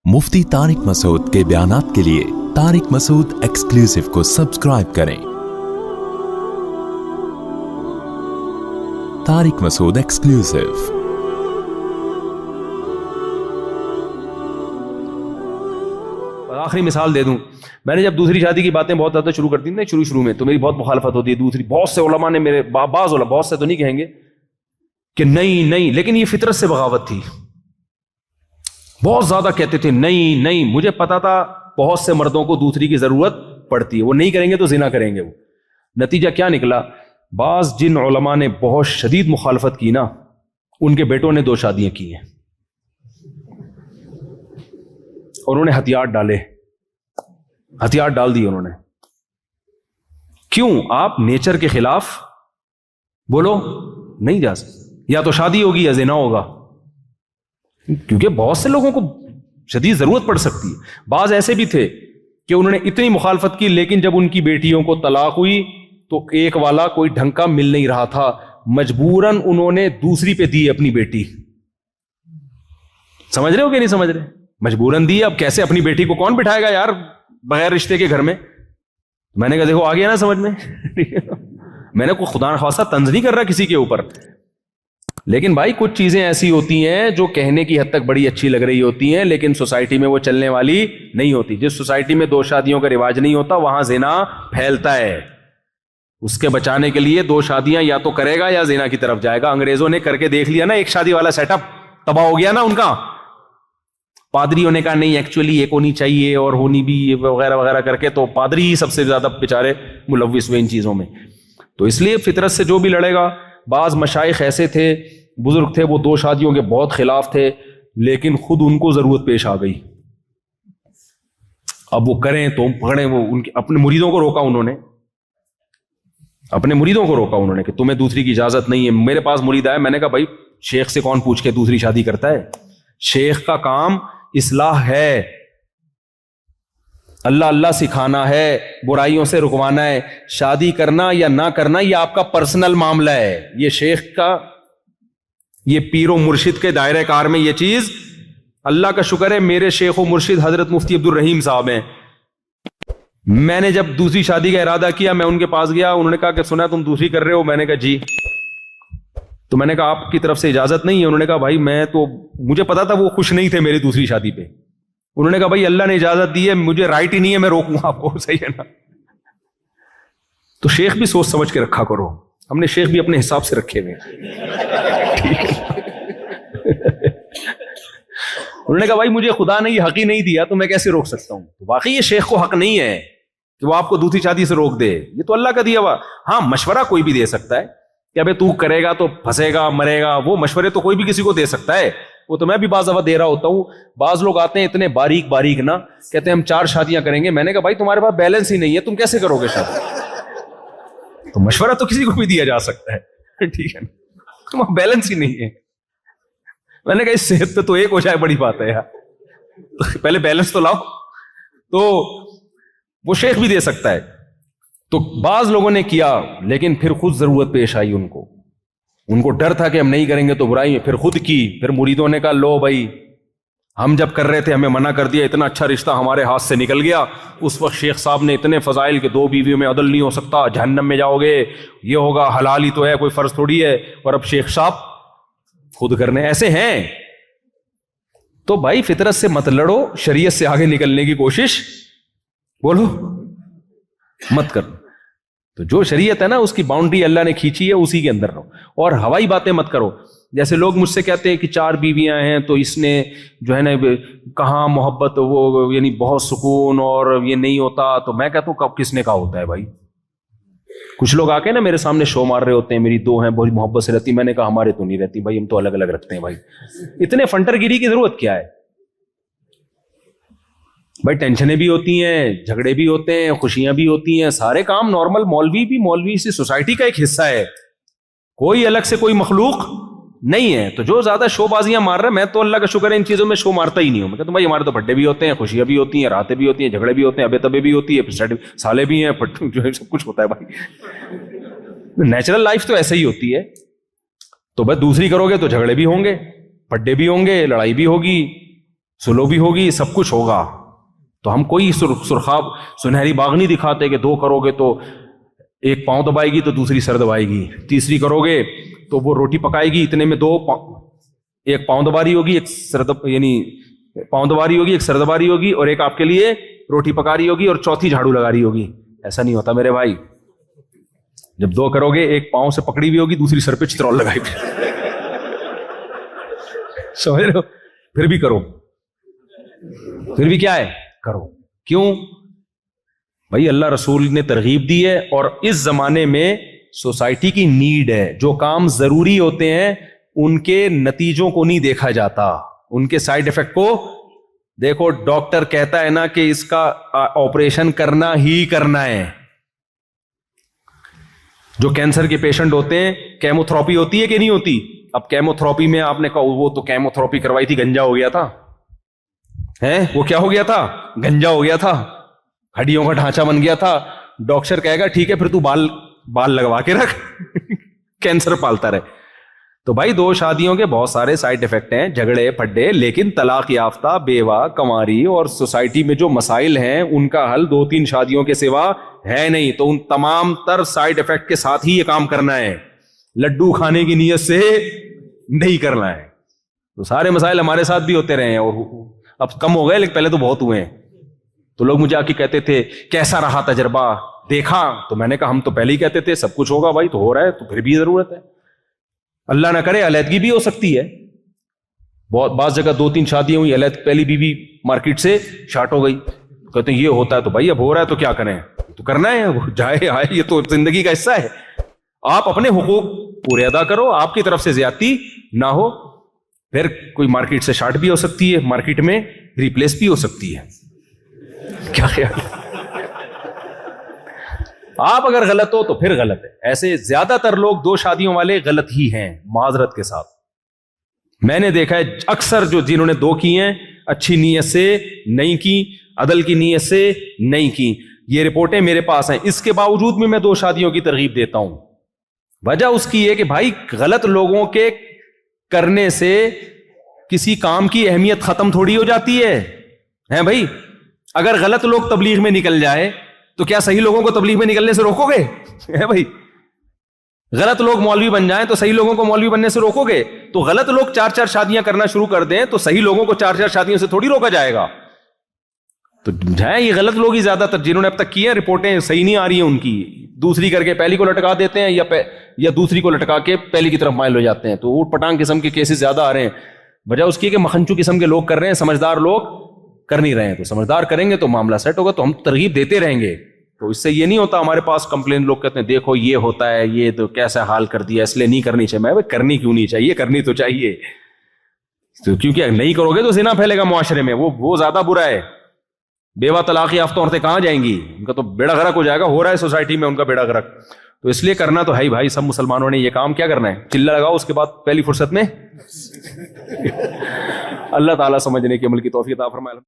मुफ्ती तारिक मसूद के बयानात के लिए तारिक मसूद एक्सक्लूसिव को सब्सक्राइब करें। तारिक मसूद एक्सक्लूसिव। आखिरी मिसाल दे दूं, मैंने जब दूसरी शादी की बातें बहुत ज़्यादा शुरू कर दी ना शुरू में, तो मेरी बहुत मुखालफत होती है। दूसरी बहुत से उलमा ने मेरे बहुत से तो नहीं कहेंगे कि नहीं, लेकिन ये फितरत से बगावत थी। बहुत ज्यादा कहते थे नहीं। मुझे पता था बहुत से मर्दों को दूसरी की जरूरत पड़ती है, वो नहीं करेंगे तो जिना करेंगे। वो नतीजा क्या निकला, बाज जिन उलमा ने बहुत शदीद मुखालफत की ना, उनके बेटों ने 2 शादियां की हैं और उन्होंने हथियार डाल दिए उन्होंने। क्यों? आप नेचर के खिलाफ बोलो नहीं जा सकते, या तो शादी होगी या जिना होगा, क्योंकि बहुत से लोगों को शदीद जरूरत पड़ सकती है। बाज ऐसे भी थे कि उन्होंने इतनी मुखालफत की, लेकिन जब उनकी बेटियों को तलाक हुई तो एक वाला कोई ढंग का मिल नहीं रहा था, मजबूरन उन्होंने दूसरी पे दी अपनी बेटी। समझ रहे हो कि नहीं समझ रहे? मजबूरन दी। अब कैसे अपनी बेटी को कौन बिठाएगा यार बगैर रिश्ते के घर में? मैंने कहा देखो आ गया ना समझ में। मैंने कोई खुदा न खासा तंज नहीं कर रहा किसी के ऊपर, लेकिन भाई कुछ चीजें ऐसी होती हैं जो कहने की हद तक बड़ी अच्छी लग रही होती हैं, लेकिन सोसाइटी में वो चलने वाली नहीं होती। जिस सोसाइटी में 2 शादियों का रिवाज नहीं होता, वहां जिना फैलता है। उसके बचाने के लिए 2 शादियां या तो करेगा या जिना की तरफ जाएगा। अंग्रेजों ने करके देख लिया ना, 1 शादी वाला सेटअप तबाह हो गया ना उनका। पादरियों ने कहा नहीं एक्चुअली एक होनी चाहिए और होनी भी वगैरह वगैरह करके, तो पादरी ही सबसे ज्यादा बेचारे मुलव्विस हुए इन चीजों में। तो इसलिए फितरत से जो भी लड़ेगा, बाज मशाइख ऐसे थे, बुजुर्ग थे, वो 2 शादियों के बहुत खिलाफ थे, लेकिन खुद उनको जरूरत पेश आ गई। अब वो करें तो पकड़े, वो उनके अपने मुरीदों को रोका उन्होंने, कि तुम्हें दूसरी की इजाजत नहीं है। मेरे पास मुरीद आया, मैंने कहा भाई शेख से कौन पूछ के दूसरी शादी करता है? शेख का काम इस्लाह है, अल्लाह अल्लाह सिखाना है, बुराइयों से रुकवाना है। शादी करना या ना करना ये आपका पर्सनल मामला है। ये शेख का, ये पीरो मुर्शिद के दायरे कार में ये चीज, अल्लाह का शुक्र है मेरे शेख व मुर्शिद हजरत मुफ्ती अब्दुल रहीम साहब हैं। मैंने जब दूसरी शादी का इरादा किया, मैं उनके पास गया, उन्होंने कहा कि सुना तुम दूसरी कर रहे हो? मैंने कहा जी। तो मैंने कहा आपकी तरफ से इजाजत नहीं है? उन्होंने कहा भाई मुझे पता था वो खुश नहीं थे मेरी दूसरी शादी पे। उन्होंने कहा भाई अल्लाह ने इजाजत दी है, मुझे राइट ही नहीं है मैं रोकूं आपको, सही है ना? तो शेख भी सोच समझ के रखा करो। हमने शेख भी अपने हिसाब से रखे हुए, ठीक है। उन्होंने कहा भाई मुझे खुदा ने ये हक ही नहीं दिया तो मैं कैसे रोक सकता हूं? तो वाकई ये शेख को हक नहीं है कि वो आपको दूसरी शादी से रोक दे, ये तो अल्लाह का दिया हुआ। हाँ, मशवरा कोई भी दे सकता है कि अबे तू करेगा तो फंसेगा मरेगा, वो मशवरे तो कोई भी किसी को दे सकता है। वो तो मैं भी बाज़ दफा दे रहा होता हूँ। बाज लोग आते हैं इतने बारीक ना, कहते हैं हम 4 शादियां करेंगे। मैंने कहा भाई तुम्हारे पास बैलेंस ही नहीं है, तुम कैसे करोगे शादी? तो मशवरा तो किसी को भी दिया जा सकता है, ठीक है, तुम्हारा बैलेंस ही नहीं है। मैंने कहा इस सेहत पे तो एक हो जाए बड़ी बात है यार, तो पहले बैलेंस तो लाओ। तो वो शेख भी दे सकता है। तो बाज लोगों ने किया, लेकिन फिर खुद जरूरत पेश आई उनको डर था कि हम नहीं करेंगे तो बुराई है, फिर खुद की। फिर मुरीदों ने कहा लो भाई हम जब कर रहे थे हमें मना कर दिया, इतना अच्छा रिश्ता हमारे हाथ से निकल गया। उस वक्त शेख साहब ने इतने फजाइल के 2 बीवियों में अदल नहीं हो सकता, जहन्नम में जाओगे, ये होगा, हलाल ही तो है, कोई फर्ज थोड़ी है। और अब शेख साहब खुद करने ऐसे हैं। तो भाई फितरत से मत लड़ो, शरीयत से आगे निकलने की कोशिश बोलो मत करो। तो जो शरीयत है ना, उसकी बाउंड्री अल्लाह ने खींची है, उसी के अंदर रहो। और हवाई बातें मत करो। जैसे लोग मुझसे कहते हैं कि 4 बीवियां हैं तो इसने जो है ना कहाँ मोहब्बत, वो यानी बहुत सुकून और ये नहीं होता। तो मैं कहता हूँ कब किसने कहा होता है भाई? कुछ लोग आके ना मेरे सामने शो मार रहे होते हैं मेरी 2 हैं बहुत मोहब्बत से रहती। मैंने कहा हमारे तो नहीं रहती भाई, हम तो अलग अलग रखते हैं भाई। इतने फंटरगिरी की जरूरत क्या है भाई? टेंशनें भी होती हैं, झगड़े भी होते हैं, खुशियां भी होती हैं, सारे काम नॉर्मल। मौलवी भी मौलवी से सोसाइटी का एक हिस्सा है, कोई अलग से कोई मखलूक नहीं है। तो जो ज्यादा शोबाजियां मार रहा है, मैं तो अल्लाह का शुक्र है इन चीजों में शो मारता ही नहीं हूं। मैं कहता हूं भाई हमारे तो बर्थडे भी होते हैं, खुशियां भी होती हैं, रातें भी होती हैं, झगड़े भी होते हैं, अबे तबे भी होती है, साले भी हैं, जो है सब कुछ होता है भाई। नेचुरल लाइफ तो ऐसे ही होती है। तो बस दूसरी करोगे तो झगड़े भी होंगे, बर्थडे भी होंगे, लड़ाई भी होगी, سلو بھی ہوگی, سب کچھ ہوگا. تو ہم کوئی سرخاب سنہری باغ نہیں دکھاتے کہ 2 کرو گے تو ایک پاؤں دبائے گی تو دوسری سر دبائے گی, تیسری کرو گے تو وہ روٹی پکائے گی اتنے میں 2 ایک پاؤں دباری ہوگی, ایک سر یعنی پاؤں دباری ہوگی, ایک سر دباری ہوگی, اور ایک آپ کے لیے روٹی پکا رہی ہوگی اور چوتھی جھاڑو لگا رہی ہوگی. ایسا نہیں ہوتا میرے بھائی. جب 2 کرو گے, ایک پاؤں سے پکڑی ہوئی ہوگی, دوسری سر پہ چترول لگائی ہوئی. سمجھ رہے ہو؟ پھر بھی کرو, پھر بھی کیا ہے کرو. کیوں بھائی؟ اللہ رسول نے ترغیب دی ہے, اور اس زمانے میں سوسائٹی کی نیڈ ہے. جو کام ضروری ہوتے ہیں ان کے نتیجوں کو نہیں دیکھا جاتا, ان کے سائیڈ ایفیکٹ کو دیکھو. ڈاکٹر کہتا ہے نا کہ اس کا آپریشن کرنا ہی کرنا ہے. جو کینسر کے پیشنٹ ہوتے ہیں, کیموتھراپی ہوتی ہے کہ نہیں ہوتی؟ اب کیموتھراپی میں آپ نے کہا وہ تو کیموتھراپی کروائی تھی, گنجا ہو گیا تھا. وہ کیا ہو گیا تھا؟ گنجا ہو گیا تھا, ہڈیوں کا ڈھانچہ بن گیا تھا. ڈاکٹر کہے گا ٹھیک ہے پھر تو بال لگوا کے رکھ, کینسر پالتا رہے. تو بھائی 2 شادیوں کے بہت سارے سائیڈ ایفیکٹ ہیں, جھگڑے پھڈے, لیکن طلاق یافتہ, بیوہ, کنواری اور سوسائٹی میں جو مسائل ہیں ان کا حل 2-3 شادیوں کے سوا ہے نہیں. تو ان تمام تر سائیڈ ایفیکٹ کے ساتھ ہی یہ کام کرنا ہے, لڈو کھانے کی نیت سے نہیں کرنا ہے. تو سارے مسائل ہمارے ساتھ بھی ہوتے رہے ہیں, اور اب کم ہو گئے لیکن پہلے تو بہت ہوئے ہیں. تو لوگ مجھے آ کے کہتے تھے کیسا رہا تجربہ, دیکھا؟ تو میں نے کہا ہم تو پہلے ہی کہتے تھے سب کچھ ہوگا بھائی, تو ہو رہا ہے, تو پھر بھی ضرورت ہے. اللہ نہ کرے علیحدگی بھی ہو سکتی ہے. بہت بعض جگہ 2-3 شادیاں ہوئی, پہلی بیوی مارکیٹ سے شارٹ ہو گئی, کہتے ہیں یہ ہوتا ہے. تو بھائی اب ہو رہا ہے تو کیا کریں, تو کرنا ہے, جائے آئے, یہ تو زندگی کا حصہ ہے. آپ اپنے حقوق پورے ادا کرو, آپ کی طرف سے زیادتی نہ ہو. پھر کوئی مارکیٹ سے شارٹ بھی ہو سکتی ہے, مارکیٹ میں ریپلیس بھی ہو سکتی ہے. کیا خیال ہے؟ آپ اگر غلط ہو تو پھر غلط ہے. ایسے زیادہ تر لوگ 2 شادیوں والے غلط ہی ہیں, معذرت کے ساتھ. میں نے دیکھا ہے اکثر جنہوں نے 2 کی ہیں اچھی نیت سے نہیں کی, عدل کی نیت سے نہیں کی. یہ رپورٹیں میرے پاس ہیں. اس کے باوجود بھی میں 2 شادیوں کی ترغیب دیتا ہوں. وجہ اس کی ہے کہ بھائی غلط لوگوں کے کرنے سے کسی کام کی اہمیت ختم تھوڑی ہو جاتی ہے بھائی. اگر غلط لوگ تبلیغ میں نکل جائے تو کیا صحیح لوگوں کو تبلیغ میں نکلنے سے روکو گے؟ بھائی غلط لوگ مولوی بن جائیں تو صحیح لوگوں کو مولوی بننے سے روکو گے؟ تو غلط لوگ 4 شادیاں کرنا شروع کر دیں تو صحیح لوگوں کو 4 شادیوں سے تھوڑی روکا جائے گا. تو ہیں یہ غلط لوگ ہی زیادہ تر جنہوں نے اب تک کی ہیں, رپورٹیں صحیح نہیں آ رہی ہیں ان کی. دوسری کر کے پہلی کو لٹکا دیتے ہیں, یا دوسری کو لٹکا کے پہلی کی طرف مائل ہو جاتے ہیں. تو اوٹ پٹانگ قسم کے کیسز زیادہ آ رہے ہیں. وجہ اس کی کہ مکھنچو قسم کے لوگ کر رہے ہیں, سمجھدار لوگ کر نہیں رہے ہیں. تو سمجھدار کریں گے تو معاملہ سیٹ ہوگا. تو ہم ترغیب دیتے رہیں گے. تو اس سے یہ نہیں ہوتا ہمارے پاس کمپلین لوگ کہتے ہیں دیکھو یہ ہوتا ہے, یہ تو کیسا حال کر دیا, اس لیے نہیں کرنی چاہیے. میں کرنی کیوں نہیں چاہیے, کرنی تو چاہیے. تو کیونکہ نہیں کرو گے تو زنا پھیلے گا معاشرے میں, وہ زیادہ برا ہے. بیوہ طلاق یافتہ عورتیں کہاں جائیں گی؟ ان کا تو بیڑا غرق ہو جائے گا. ہو رہا ہے سوسائٹی میں ان کا بیڑا غرق. تو اس لیے کرنا تو ہے ہی بھائی. سب مسلمانوں نے یہ کام کیا کرنا ہے, چلہ لگاؤ, اس کے بعد پہلی فرصت میں اللہ تعالیٰ سمجھنے کی عمل کی توفیق عطا فرمائے.